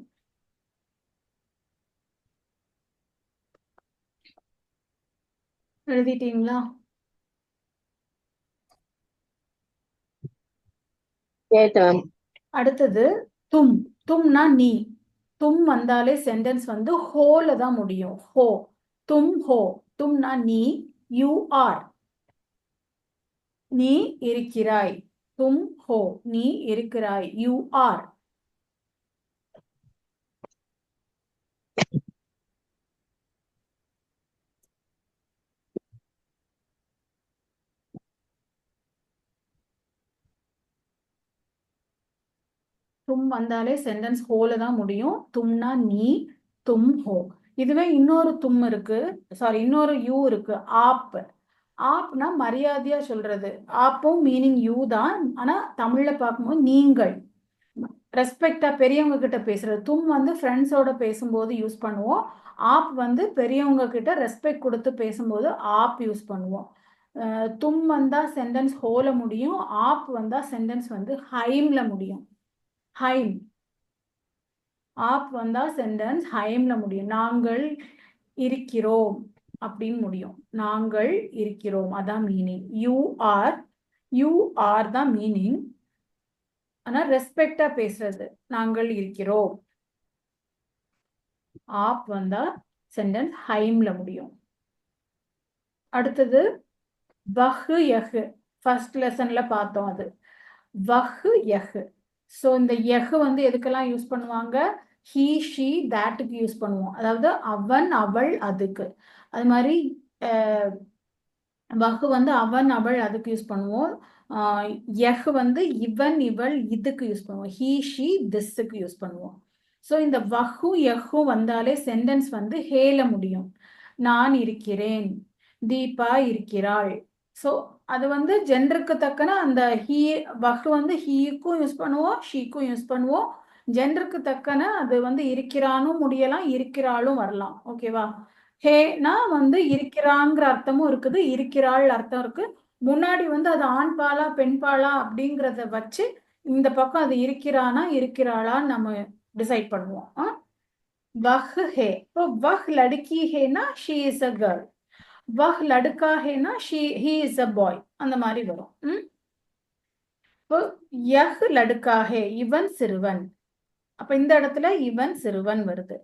எழுதிட்டீங்களா அடுத்தது தும்னா நீ தும் வந்தாலே சென்டென்ஸ் வந்து ஹோல தான் முடியும் ஹோ தும்னா நீ யூ ஆர் நீ இருக்கிறாய் தும் ஹோ நீ இருக்கிறாய் யூ ஆர் தும் வந்தாலே சென்டென்ஸ் ஹோல தான் முடியும் தும்னா நீ தும் ஹோ இதுவே இன்னொரு தும் இருக்கு சாரி இன்னொரு யூ இருக்கு ஆப்னா மரியாதையா சொல்றது ஆப்பும் மீனிங் யூ தான் ஆனா தமிழ்ல பார்க்கும்போது நீங்கள் ரெஸ்பெக்டா பெரியவங்க கிட்ட பேசுறது. தும் வந்து ஃப்ரெண்ட்ஸோட பேசும்போது யூஸ் பண்ணுவோம். ஆப் வந்து பெரியவங்க கிட்ட ரெஸ்பெக்ட் கொடுத்து பேசும்போது ஆப் யூஸ் பண்ணுவோம். தும் வந்தா சென்டென்ஸ் ஹோல முடியும். ஆப் வந்தா சென்டென்ஸ் வந்து ஹைம்ல முடியும். ஹைம். ஆப் வந்தா சென்டென்ஸ் ஹைம்ல முடியும். நாங்கள் இருக்கிறோம் அப்படின்னு முடியும். நாங்கள் இருக்கிறோம் அதான் மீனிங். யூ ஆர் தான் மீனிங். ஆனா ரெஸ்பெக்டா பேசுறது. நாங்கள் இருக்கிறோம். ஆப் வந்தா சென்டென்ஸ் ஹைம்ல முடியும். அடுத்தது வஹு யஹு. ஃபர்ஸ்ட் லெசன்ல பார்த்தோம் அது. வஹு யஹு. ஸோ இந்த யஹு வந்து எதுக்கெல்லாம் யூஸ் பண்ணுவாங்க? ஹீ ஷீ தேட்டுக்கு யூஸ் பண்ணுவோம். அதாவது அவன் அவள் அதுக்கு. அது மாதிரி வஹு வந்து அவன் அவள் அதுக்கு யூஸ் பண்ணுவோம். யஹ் வந்து இவன் இவள் இதுக்கு யூஸ் பண்ணுவோம். ஹீ ஷீ திஸ்ஸுக்கு யூஸ் பண்ணுவோம். ஸோ இந்த வஹு யஹு வந்தாலே சென்டென்ஸ் வந்து ஹேல முடியும். நான் இருக்கிறேன், தீபா இருக்கிறாள். ஸோ அது வந்து ஜெண்டருக்கு தக்கன அந்த ஹீ வஹு வந்து ஹீக்கும் யூஸ் பண்ணுவோம், ஷீக்கும் யூஸ் பண்ணுவோம். ஜெண்டருக்கு தக்கன அது வந்து இருக்கிறானும் முடியலாம், இருக்கிறாளும் வரலாம். ஓகேவா? ஹேனா வந்து இருக்கிறாங்கிற அர்த்தமும் இருக்குது, இருக்கிறாள் அர்த்தம் இருக்கு. முன்னாடி வந்து அது ஆண் பாலா பெண் பாலா அப்படிங்கிறத வச்சு இந்த பக்கம் அது இருக்கிறானா இருக்கிறாளான்னு நம்ம டிசைட் பண்ணுவோம். வஹ் ஹே. இப்போ வஹ் லடுக்கி ஹேனா ஷீ இஸ் அ கேர்ள். வஹ் லடுக்கா ஹேனா ஹீ இஸ் அ பாய். அந்த மாதிரி வரும். இப்போ யஹ் லடுக்கா ஹே இவன் சிறுவன். அப்ப இந்த இடத்துல இவன் சிறுவன் வருது.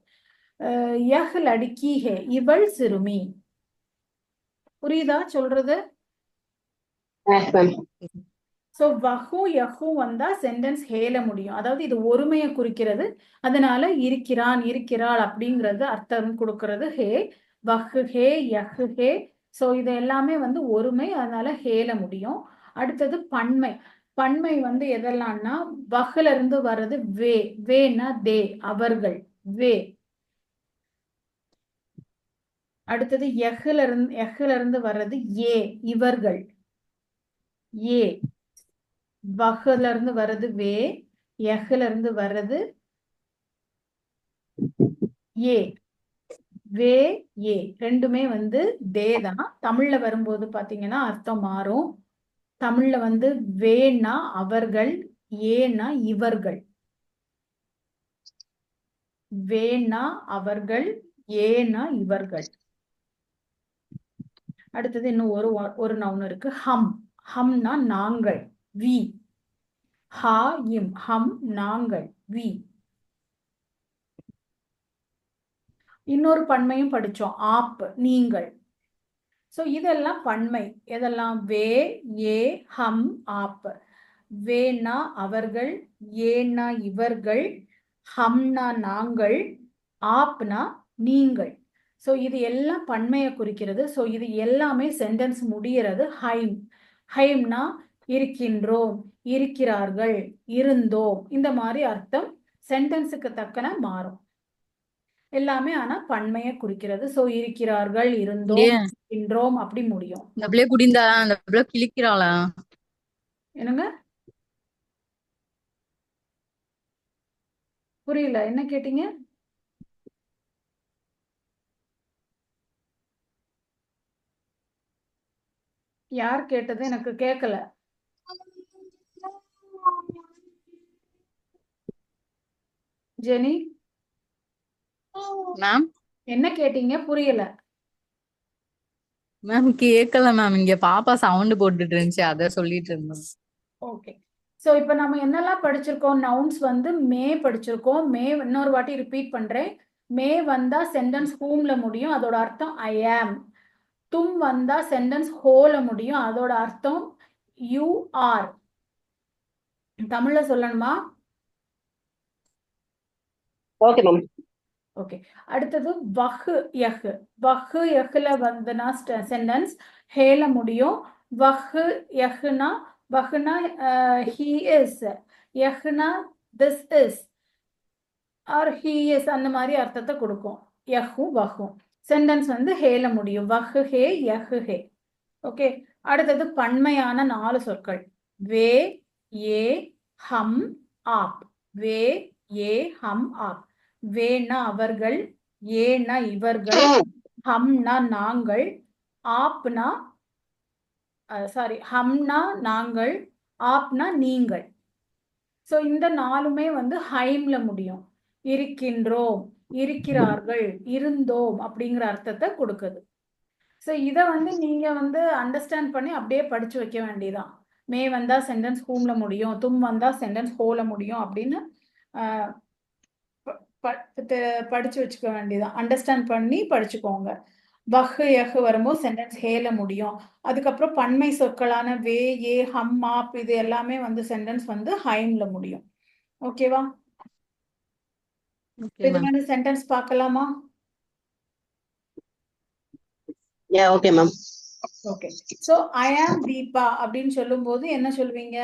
யஹ் லடுக்கி ஹே இவள் சிறுமி. புரியுதா சொல்றது? Yes, ma'am. ஸோ வஹு யஹு வந்தா சென்டென்ஸ் ஹேல முடியும். அதாவது இது ஒருமையை குறிக்கிறது. அதனால இருக்கிறான் இருக்கிறாள் அப்படிங்கிறது அர்த்தம் கொடுக்கறது ஹே. வஹு ஹே யஹு ஹே. ஸோ இது எல்லாமே வந்து ஒருமை, அதனால ஹேல முடியும். அடுத்தது பன்மை. பன்மை வந்து எதெல்லாம்னா வஹுல இருந்து வர்றது வே. வேனா தே அவர்கள் வே. அடுத்தது எஹ்ல இருந்து வர்றது ஏ இவர்கள் ஏ. வஹ்ல இருந்து வர்றது வே, எஹ்ல இருந்து வர்றது ஏ. வே ஏ ரெண்டுமே வந்து தே தான். தமிழ்ல வரும்போது பாத்தீங்கன்னா அர்த்தம் மாறும். தமிழ்ல வந்து வேனா அவர்கள், ஏனா இவர்கள். வேனா அவர்கள், ஏனா இவர்கள். அடுத்தது இன்னும் ஒரு நவுன் இருக்கு ஹம். ஹம்னா நாங்கள், வி. ஹா இம் ஹம் நாங்கள், வி. இன்னொரு பன்மையும் படிச்சோம் ஆப் நீங்கள். ஸோ இதெல்லாம் பன்மை. எதெல்லாம்? வே ஏ ஹம் ஆப். வேனா அவர்கள், ஏனா இவர்கள், ஹம்னா நாங்கள், ஆப்னா நீங்கள். ஸோ இது எல்லாம் பன்மையை குறிக்கிறது. ஸோ இது எல்லாமே சென்டென்ஸ் முடிகிறது ஹைம். ஹைம்னா இருக்கின்றோம், இருக்கிறார்கள், இருந்தோம். இந்த மாதிரி அர்த்தம் சென்டென்ஸுக்கு தக்கன மாறும். எல்லாமே ஆனா பன்மையை குறிக்கிறது. சோ இருக்கிறார்கள், இருந்தோம், இல்லையே இருக்கின்றோம் அப்படி முடியும். இந்த பிள்ளை குடிந்தா அந்த பிள்ளை கிழிக்கிறாளா? என்னங்க புரியல, என்ன கேட்டீங்க? யார் கேட்டது? எனக்கு கேட்கல. ஜெனி மேம் என்ன கேட்டீங்க? புரியல. மேம் கேட்கல மேம். இங்க பாப்பா சவுண்ட் போட்டுட்டு இருந்துச்சு, அத சொல்லிட்டு இருந்தோம். ஓகே. ஸோ இப்போ நம்ம என்னெல்லாம் படிச்சிருக்கோம்? நவுன்ஸ் வந்து மே படிச்சிருக்கோம். மே இன்னொரு வாட்டி ரிப்பீட் பண்றேன். மே வந்தா சென்டென்ஸ் ஹூம்ல முடியும், அதோட அர்த்தம் ஐ ஆம். தும் வந்தா சென்டென்ஸ் ஹோல முடியும், அதோட அர்த்தம் யூ ஆர். தமிழ்ல சொல்லணுமா? Okay, ma'am. ஓகே. அடுத்தது வஹு யஹு. வஹு யஹுல வந்துனா சென்டென்ஸ் ஹேல முடியும். வஹு யஹுனா வஹுனா ஹி இஸ், யஹுனா this is or he is அந்த மாதிரி அர்த்தத்தை கொடுக்கும். யஹு வஹு சென்டென்ஸ் வந்து ஹேல முடியும். வஹு ஹே யஹு ஹே. ஓகே. அடுத்தது பன்மையான 4 சொற்கள். வே ஏ ஹம் ஆப். வே ஏ ஹம் ஆப். வேனா அவர்கள், ஏனா இவர்கள், ஹம்னா நாங்கள், ஆப்னா சாரி ஹம்னா நாங்கள், ஆப்னா நீங்கள். ஸோ இந்த நாலுமே வந்து ஹைம்ல முடியும். இருக்கின்றோம், இருக்கிறார்கள், இருந்தோம் அப்படிங்கிற அர்த்தத்தை கொடுக்குது. ஸோ இதை வந்து நீங்க வந்து அண்டர்ஸ்டாண்ட் பண்ணி அப்படியே படிச்சு வைக்க வேண்டியதான். மே வந்தா சென்டென்ஸ் ஹூம்ல முடியும், தும் வந்தா சென்டென்ஸ் ஹோல முடியும் அப்படின்னு ஆஹ், படிச்சு வச்சுக்க வேண்டியதான். அண்டர்ஸ்டாண்ட் பண்ணி படிச்சுக்கோங்க. வஹ் யஹ் வரும்போது சென்டென்ஸ் ஹேல முடியும். அதுக்கப்புறம் பன்மை சொற்களான வே ஏ ஹம் ஆப் இது எல்லாமே வந்து சென்டென்ஸ் வந்து ஹைம்ல முடியும். ஓகேவா? ஓகே இது மேம். மாதிரி சென்டென்ஸ் பார்க்கலாமா? Yeah, okay, ma'am. Okay. So I ஆம் தீபா அப்படின்னு சொல்லும்போது என்ன சொல்லுவீங்க?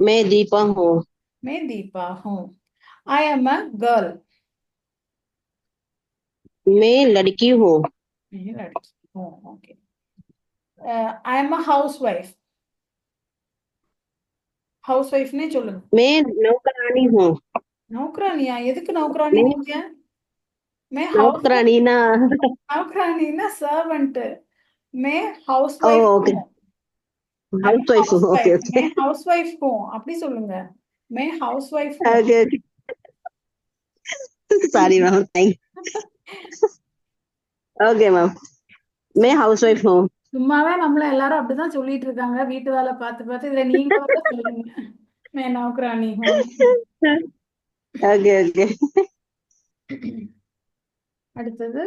मैं दीपा हूँ. मैं दीपा हूँ. I am a girl. मैं लड़की हूँ. मैं लड़की हूँ. Okay. I am a housewife. Housewife ने சொல்லுங்க. मैं नौकरानी हूँ. நௌக்கரானியா? எதுக்கு நௌக்கரானி मैं நீங்க? मैं हाउस नौकरानी ना. नौकरानी ना सर्वेंट. मैं Oh, हाउसवाइफ okay. हूँ. I'm a Housewife हूँ. Okay, housewife. okay. मैं हाउसवाइफ हूँ அப்படி சொல்லுங்க. मैं हाउसवाइफ हूँ. Okay, okay. Sorry, ma'am. Thank. Okay, ma'am. मैं हाउसवाइफ हूँ. சும்மாவே நம்மள எல்லாரும் அப்படிதான் சொல்லிட்டு இருக்காங்க வீட்டு வேலை பார்த்து பார்த்து. இதுல நீங்க வந்து சொல்லுங்க मैं नौकरानी हूँ. Okay, okay. அடுத்தது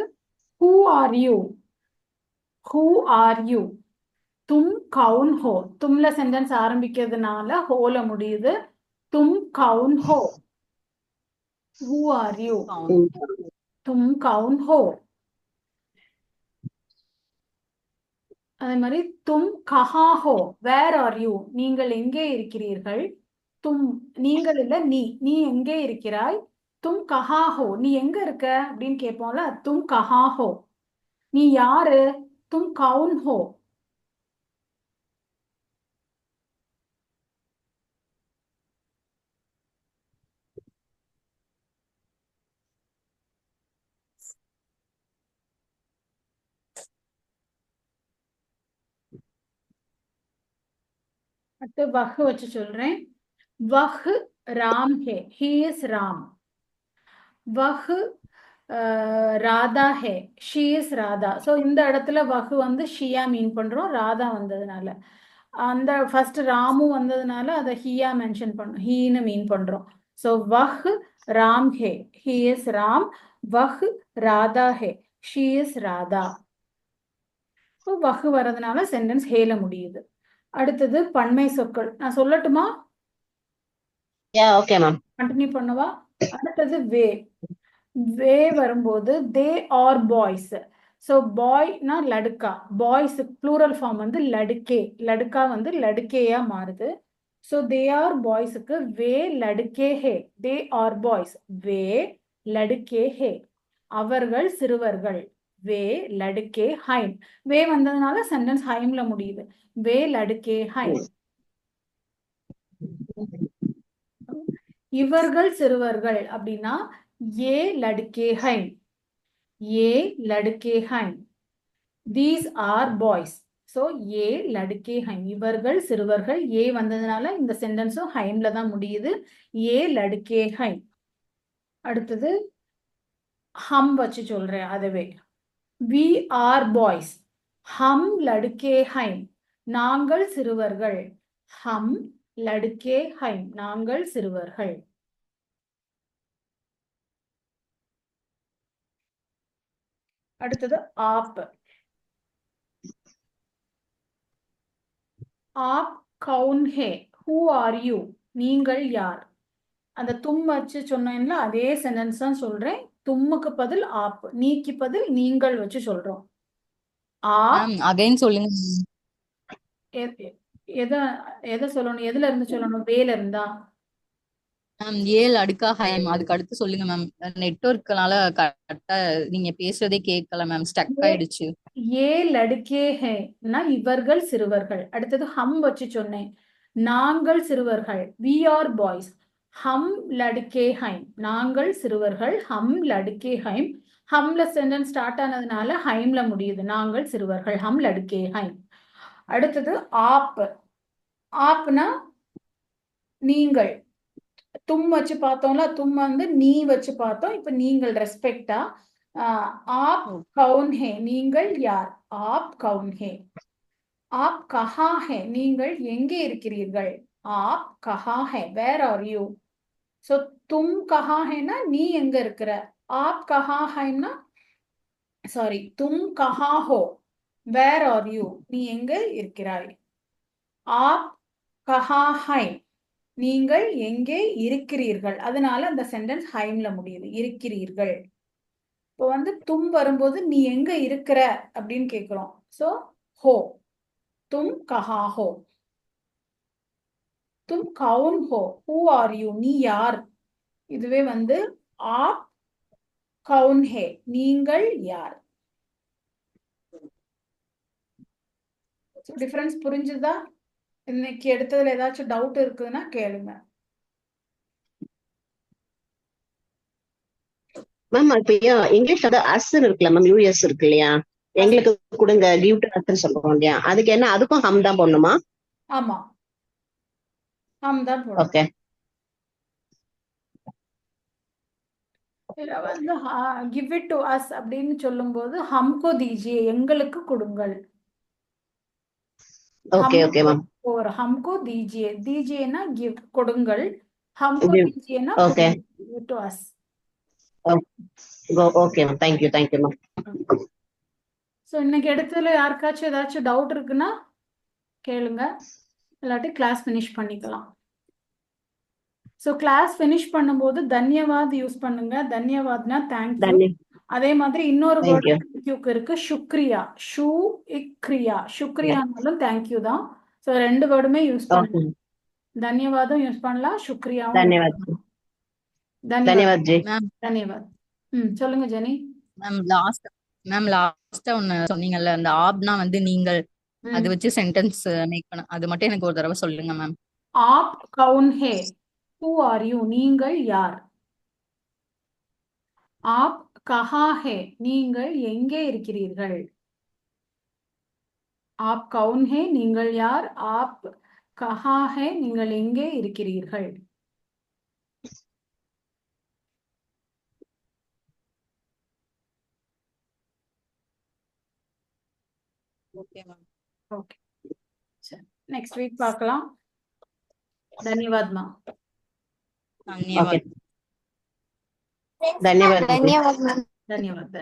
who are you? who are you? தும் கவுன் ஹோ. தும்ல சென்டென்ஸ் ஆரம்பிக்கிறதுனால ஹோல முடியுது. தும் கவுன் ஹோ. who are you? தும் கவுன் ஹோ. அதே மாதிரி தும் கஹா ஹோ. Where are you? நீங்கள் எங்கே இருக்கிறீர்கள்? தும் நீங்கள் இல்ல நீ. நீ எங்கே இருக்கிறாய்? தும் கஹா ஹோ. நீ எங்க இருக்க அப்படின்னு கேட்போம்ல. தும் கஹா ஹோ. நீ யாரு? தும் கவுன் ஹோ. அடுத்து வஹ் வச்சு சொல்றேன். வஹ் ராம் ஹே. He is Ram. வஹ் ராதா ஹே. She is Radha. ஸோ இந்த இடத்துல வஹ் வந்து ஷியா மீன் பண்றோம் ராதா வந்ததுனால. அந்த ஃபர்ஸ்ட் ராமு வந்ததுனால அதை ஹியா மென்ஷன் பண்ணோம், ஹீன்னு மீன் பண்றோம். ஸோ வஹ் ராம் ஹே. He is Ram. வஹ் ராதா ஹே. She is Radha. ஸோ வஹ் வரதுனால சென்டென்ஸ் ஹேல முடியுது. அடுத்தது பன்மை சொற்கள். நான் சொல்லட்டுமா? Yeah, okay, ma'am. கண்டினியூ பண்ணவா? அடுத்தது வே. வே வரும்போது தே ஆர் பாய்ஸ். ஸோ பாய்னா லடுக்கா. பாய்ஸ் ப்ளூரல் ஃபார்ம் வந்து லடுக்கே. லடுக்கா வந்து லடுக்கேயா மாறுது. ஸோ தே ஆர் பாய்ஸுக்கு வே லடுக்கே ஹே. They are boys. வே லடுக்கே ஹே. அவர்கள் சிறுவர்கள். வே லடுக்கே ஹைம். வே வந்ததுனால சென்டென்ஸ் ஹைம்ல முடியுது. வே லடுக்கே ஹைம். இவர்கள் சிறுவர்கள் அப்படின்னா ஏ லடுக்கே ஹைம். ஏ லடுக்கே ஹைம். These are boys. ஸோ ஏ லடுக்கே ஹைம். இவர்கள் சிறுவர்கள். ஏ வந்ததுனால இந்த சென்டென்ஸும் ஹைம்ல தான் முடியுது. ஏ லடுக்கே ஹைம். அடுத்தது ஹம் வச்சு சொல்றேன் அதுவே. We are boys. ஹம் லடுக்கே ஹைம். நாங்கள் சிறுவர்கள். ஹம் லடுக்கே ஹைம். நாங்கள் சிறுவர்கள். அடுத்தது ஆப். ஆப் கவுன் ஹே. Who are you? நீங்கள் யார்? அந்த தும் வச்சு சொன்னேன்ல அதே சென்டென்ஸ் தான் சொல்றேன். தும்முக்கு பதில் ஆப், நீக்கு பதில் நீங்கள் வச்சு சொல்றோம். ஆப் மேம் அகைன் சொல்லுங்க. எதை எதை சொல்லணும்? எதுல இருந்து சொல்லணும்? வேல இருந்தா? மேம் ஏழு அடுக்கா ஹைம் அதுக்கு அடுத்து சொல்லுங்க மேம். நெட்வொர்க்னால கரெக்டா நீங்க பேசுறதே கேட்கல மேம். ஸ்டக் ஆயிடுச்சு. ஏ லடுக்கே ஹேனா இவர்கள் சிறுவர்கள். அடுத்தது ஹம் வச்சு சொன்னேன். நாங்கள் சிறுவர்கள், we are boys. हम लड़के हैं, நாங்கள் சிறுவர்கள், हम लड़के हैं. ஹம்ல சென்டென்ஸ் ஸ்டார்ட் ஆனதுனால ஹைம்ல முடியுது. நாங்கள் சிறுவர்கள், हम लड़के हैं. அடுத்தது ஆப். ஆப்னா நீங்கள். தும் வச்சு பார்த்தோம்ல, தும் வந்து நீ வச்சு பார்த்தோம். இப்ப நீங்கள் ரெஸ்பெக்டா. ஆப் கவுன் ஹே, நீங்கள் யார். ஆப் கவுன் ஹே. ஆப் கஹா ஹே, நீங்கள் எங்கே இருக்கிறீர்கள். ஆப் கஹா ஹே, வேர் ஆர் யூ. சோ தும் கஹா ஹேனா நீ எங்க இருக்கிற. ஆப் கஹா ஹைனா சாரி தும் கஹா ஹோ, வேர் ஆர் யூ, நீ எங்க இருக்கிறாய். ஆப் கஹா ஹை, நீங்கள் எங்கே இருக்கிறீர்கள். அதனால அந்த சென்டென்ஸ் ஹைம்ல முடியுது, இருக்கிறீர்கள். இப்போ வந்து தும் வரும்போது நீ எங்க இருக்கிற அப்படின்னு கேக்குறோம். சோ ஹோ, தும் கஹா ஹோ. தும் கவுன் ஹோ, ஹூ ஆர் யூ, நீ யார். இதுவே வந்து ஆப் கவுன் ஹே, நீங்கள் யார். டிஃபரன்ஸ் புரிஞ்சுதா? இன்னைக்கு எடுத்ததுல ஏதாச்சும் டவுட் இருக்குதுன்னா கேளுங்க. மேம் இப்ப இங்கிலீஷ்ல வந்து அஸ்ன்னு இருக்குல்ல மேம், யூஎஸ் இருக்கு இல்லையா, எங்களுக்கு கொடுங்க கிவ் டு அஸ்ன்னு சொல்றோம் இல்லையா, அதுக்கு என்ன அதுக்கும் ஹம் தான் போடணுமா? ஆமா, ஹம் தான் போடணும். ஓகே. இதுல வந்து கிவ் இட் டு அஸ் அப்படின்னு சொல்லும்போது ஹம்கோ தீஜியே, எங்களுக்கு கொடுங்கள். Okay okay ma'am. और हमको दीजिए, दीजिए ना गिव, கொடுங்கள். हमको दीजिए ना okay give to us. Okay ma'am, thank you ma'am. So இன்னைக்கு எடுத்ததுல யாருக்காச்சும் ஏதாச்சும் டவுட் இருக்குன்னா கேளுங்க, இல்லாட்டி கிளாஸ் ஃபினிஷ் பண்ணிக்கலாம். சோ கிளாஸ் ஃபினிஷ் பண்ணும்போது தன்யவாத் யூஸ் பண்ணுங்க. தன்யவாத்னா தேங்க்யூ. அதே மாதிரி இன்னொரு வேர்ட் தேங்க்யூக்கு இருக்கு, சுக்ரியா. ஷூ இக்ரியா, சுக்ரியானாலும் தேங்க்யூ தான். சோ ரெண்டு வேர்டுமே யூஸ் பண்ணுங்க. தன்யவாதும் யூஸ் பண்ணலாம், சுக்ரியாவும். தன்யவாத் ஜி. தன்யவாத். சொல்லுங்க ஜெனி. மேம் லாஸ்டா ஒன்னு சொன்னீங்கல்ல, அந்த ஆப்னா வந்து நீங்கள், அது வச்சு சென்டென்ஸ் மேக் பண்ண, அது மட்டும் எனக்கு ஒரு தடவை சொல்லுங்க மேம். ஆப் கவுன் ஹே, ஹூ ஆர் யூ, நீங்கள் யார். ஆப் கஹா ஹே, நீங்கள் எங்கே இருக்கிறீர்கள். ஆப் கவுன் ஹே, நீங்கள் யார். ஆப் கஹா ஹே, நீங்கள் எங்கே இருக்கிறீர்கள். Okay ma'am. ஓகே, சரி, நெக்ஸ்ட் வீக் பார்க்கலாம். தன்யவாத்மா. தன்யவாத். தன்யவாத். धन्यवाद मैम. தன்யவாத்.